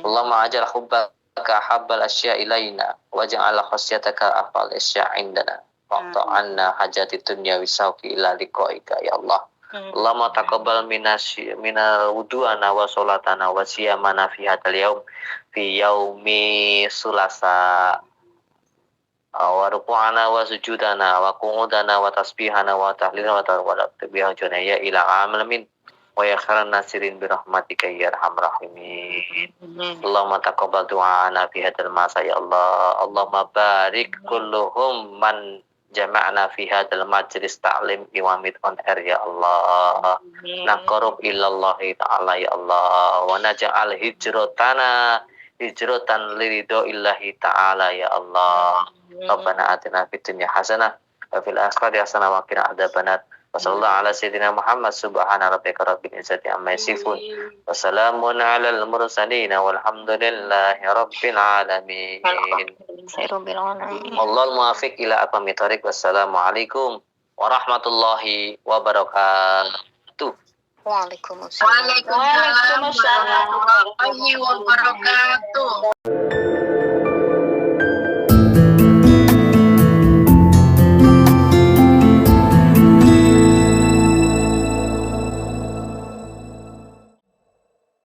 Allahumma ajal hubbaka habbal asya ilaina waj'al khasyataka afal asya indana waqta' anna hajati dunya wisauki ila liqa'ika ya Allah. Allahumma taqabbal minal wudu'ana wa sholatana wa siyamana fi hadal yaum fi yaumi sulasa wa ruku'ana wa sujudana wa qu'udana wa tasbihana wa tahlilana wa tasbihana ya ila alamin wa ya khairan nasirin bi rahmatika ya arhamar rahimin. Allahumma taqabbal du'ana fi hadal masa ya Allah. Allahumma barik kulluhum man jama'na fi hadzal majlis ta'lim iwamid on air ya Allah. Naqarrub ilallahi ta'ala ya Allah, wa naj'al hijratana hijratan liridho illahi ta'ala ya Allah. Rabbana atina fid dunya hasanah wa fil akhirati hasanah wa qina adzabannar. Wa sallallahu ala sayyidina Muhammad subhana rabbika rabbil izzati amma yasifun wa salamun alal mursalin walhamdulillahi rabbil alamin. Wallahul muwaffiq ila aqwamit thoriq. Wassalamualaikum warahmatullahi wabarakatuh. Waalaikumsalam warahmatullahi wabarakatuh.